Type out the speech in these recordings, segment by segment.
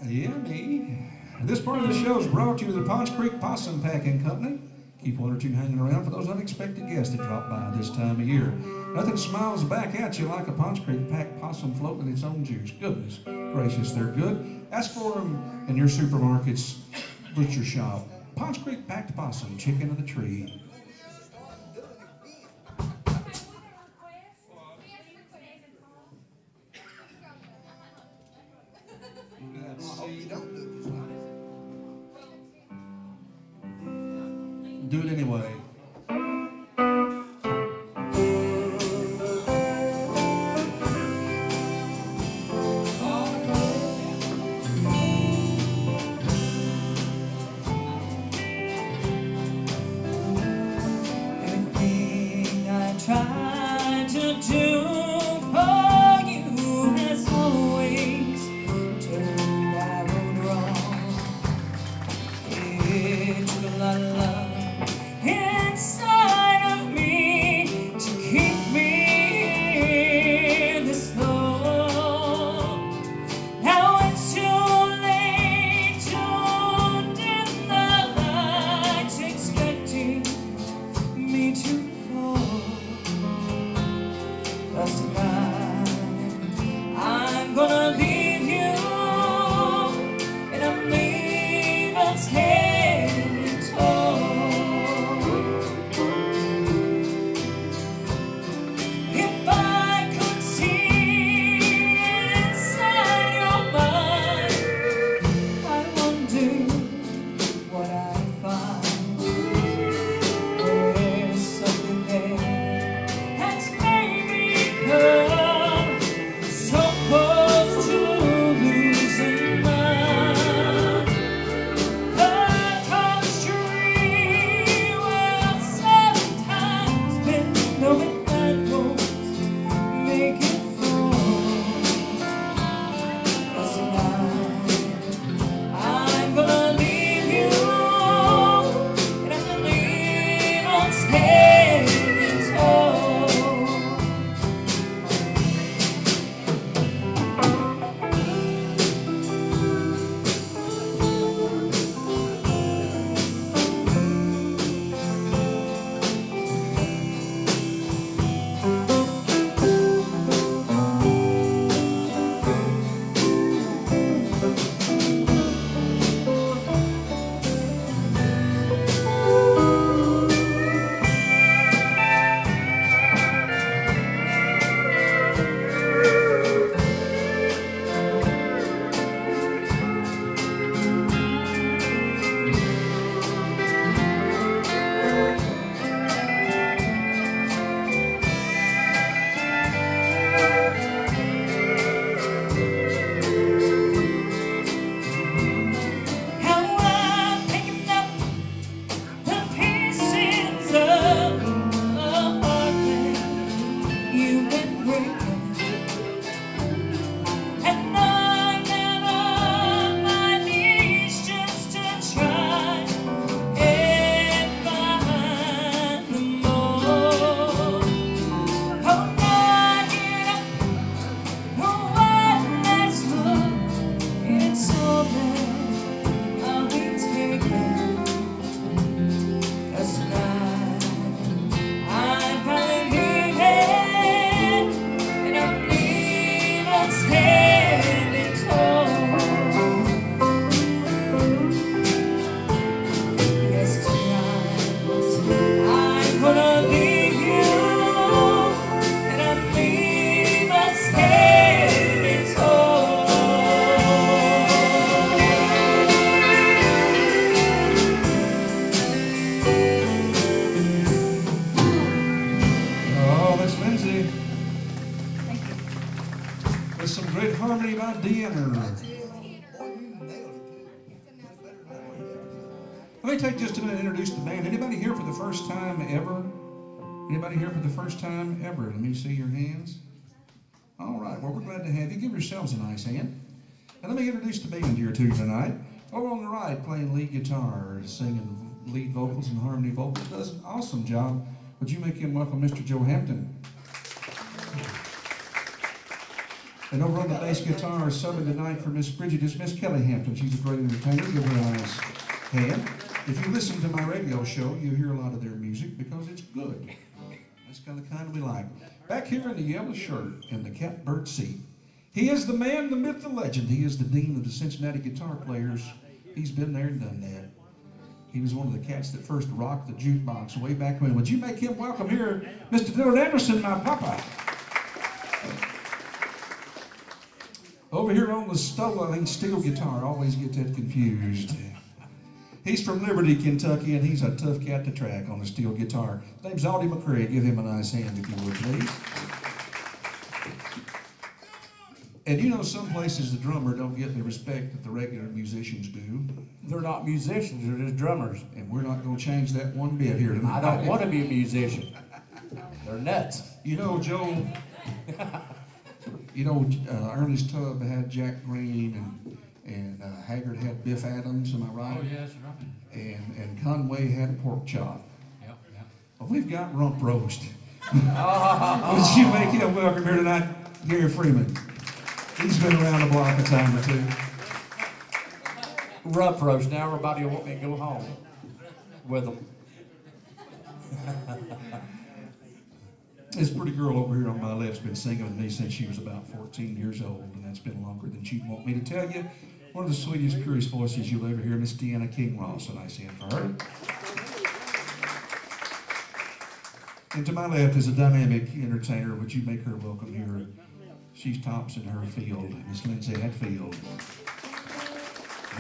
Yeah, me. This part of the show is brought to you by the Ponce Creek Possum Packing Company. Keep one or two hanging around for those unexpected guests that drop by this time of year. Nothing smiles back at you like a Ponce Creek packed possum floating in its own juice. Goodness gracious, they're good. Ask for them in your supermarkets, butcher shop. Ponce Creek packed possum, chicken of the tree. Do it anyway. Everything I tried to do for you has always turned out wrong. It took a lot of love inside of me to keep me this long. Now it's too late to dim the lights, expecting me to fall. 'Cause tonight I'm gonna leave you, and I'm leaving standing tall. If I could see inside your mind, I wonder what I'd find. There's something there that's made me come so close to losing mine. The tallest tree will sometimes bend, knowing that won't make it fall. 'Cause tonight I'm gonna leave you, and I'm gonna leave on standing tall. How I'm picking up the pieces of a heart that you've been breaking, and I'm down on my knees just to try and find them all. Oh, not enough for one last look, it's all that I'll be taking. 'Cause tonight I'm finally leaving, and I'm leaving standing tall. Yes, tonight I'm gonna leave you, and I'm leaving standing tall. Oh, Miss Lindsay. With some great harmony by Deanna. Let me take just a minute to introduce the band. Anybody here for the first time ever? Anybody here for the first time ever? Let me see your hands. All right, well, we're glad to have you. Give yourselves a nice hand. And let me introduce the band here too tonight. Over on the right, playing lead guitar, singing lead vocals and harmony vocals. Does an awesome job. Would you make him welcome Mr. Joe Hampton? And over on the bass guitar, subbing tonight for Miss Bridget is Miss Kelly Hampton. She's a great entertainer. Give her a nice hand. If you listen to my radio show, you hear a lot of their music because it's good. That's kind we like. Back here in the yellow shirt and the catbird seat, he is the man, the myth, the legend. He is the dean of the Cincinnati guitar players. He's been there and done that. He was one of the cats that first rocked the jukebox way back when. Would you make him welcome here, Mr. Dylan Anderson, my papa? Over here on the steel guitar, always get that confused. He's from Liberty, Kentucky, and he's a tough cat to track on the steel guitar. His name's Aldi McCrae. Give him a nice hand, if you would, please. And you know, some places the drummer don't get the respect that the regular musicians do. They're not musicians, they're just drummers. And we're not going to change that one bit here tonight. I don't want to be a musician. They're nuts. You know, Joe, Ernest Tubb had Jack Green, and Haggard had Biff Adams, am I right? Oh, yeah, that's right. And Conway had pork chop. Yep. Well, we've got rump roast. Would you make him welcome here tonight, Gary Freemake? He's been around the block a time or two. Rump roast. Now everybody will want me to go home with them. This pretty girl over here on my left's been singing with me since she was about 14 years old, and that's been longer than she'd want me to tell you. One of the sweetest, purest voices you'll ever hear, Miss Deanna King-Ross, a nice hand for her. And to my left is a dynamic entertainer. Would you make her welcome here? She's tops in her field, Miss Lindsay Hatfield.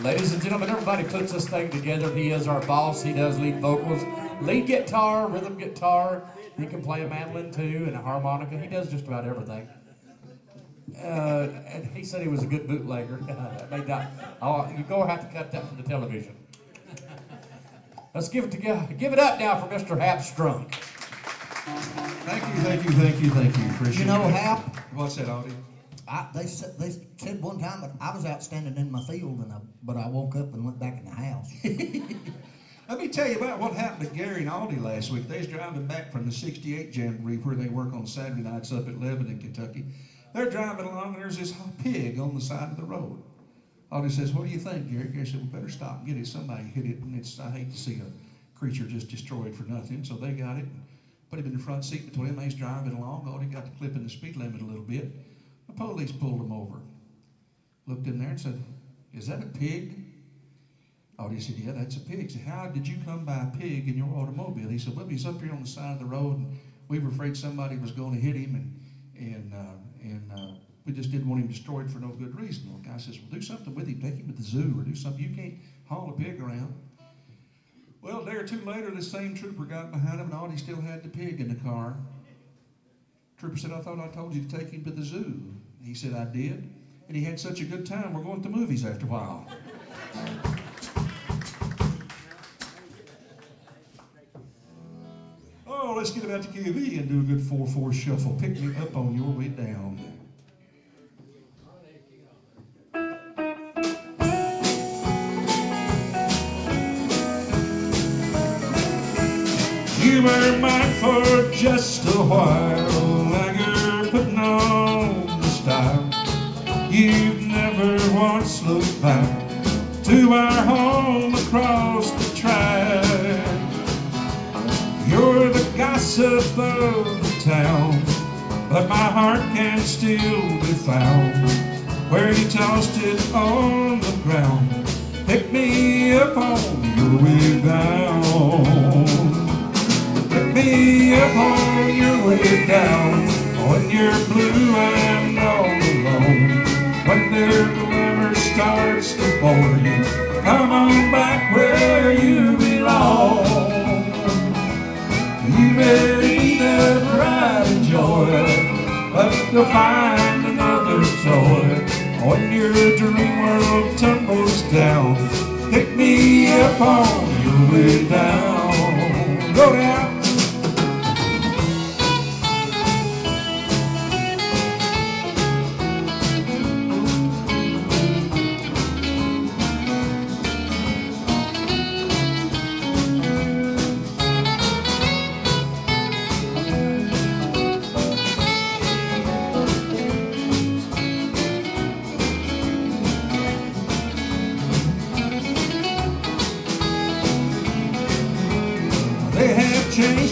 Ladies and gentlemen, everybody puts this thing together. He is our boss. He does lead vocals, lead guitar, rhythm guitar. He can play a mandolin too and a harmonica. He does just about everything. And he said he was a good bootlegger. You're going to have to cut that from the television. Let's give it up now for Mr. Hap Strunk. Thank you. Appreciate You know, it. Hap, What's that, Audie? they said one time that I was out standing in my field, but I woke up and went back in the house. Let me tell you about what happened to Gary and Aldi last week. They was driving back from the 68 Jamboree where they work on Saturday nights up at Lebanon, Kentucky. They're driving along and there's this pig on the side of the road. Aldi says, "What do you think, Gary?" Gary said, "We better stop and get it. Somebody hit it, and I hate to see a creature just destroyed for nothing." So they got it and put him in the front seat between them. He's driving along. Aldi got to clipping the speed limit a little bit. The police pulled him over. Looked in there and said, "Is that a pig?" Aldi said, "Yeah, that's a pig." He said, "How did you come by a pig in your automobile?" He said, "Well, he's up here on the side of the road, and we were afraid somebody was going to hit him, and we just didn't want him destroyed for no good reason." The guy says, "Well, do something with him. Take him to the zoo or do something. You can't haul a pig around." Well, a day or two later, the same trooper got behind him, and Aldi still had the pig in the car. Trooper said, "I thought I told you to take him to the zoo." He said, "I did. And he had such a good time, we're going to the movies after a while." Oh, let's get about the QV and do a good 4/4 shuffle. Pick me up on your way down. You were mine for just a while, like you're putting on the style. You've never once looked back to our home across the track. You're the gossip of the town, but my heart can still be found where you tossed it on the ground. Pick me up on your way down. Pick me up on your way down. When you're blue and all alone, when the glamour starts to bore you, come on back where you belong. You may lead a pride and joy, but you'll find another toy when your dream world tumbles down. Pick me up on your way down. Go down.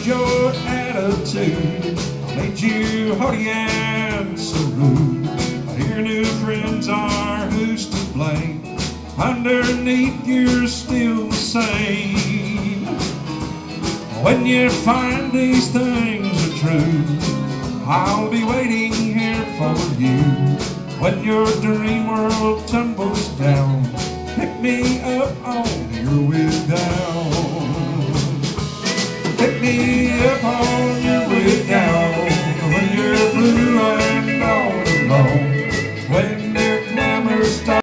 your attitude made you haughty and so rude. Your new friends are who's to blame. Underneath you're still the same. When you find these things are true, I'll be waiting here for you. When your dream world tumbles down, pick me up on your way down. Pick me up on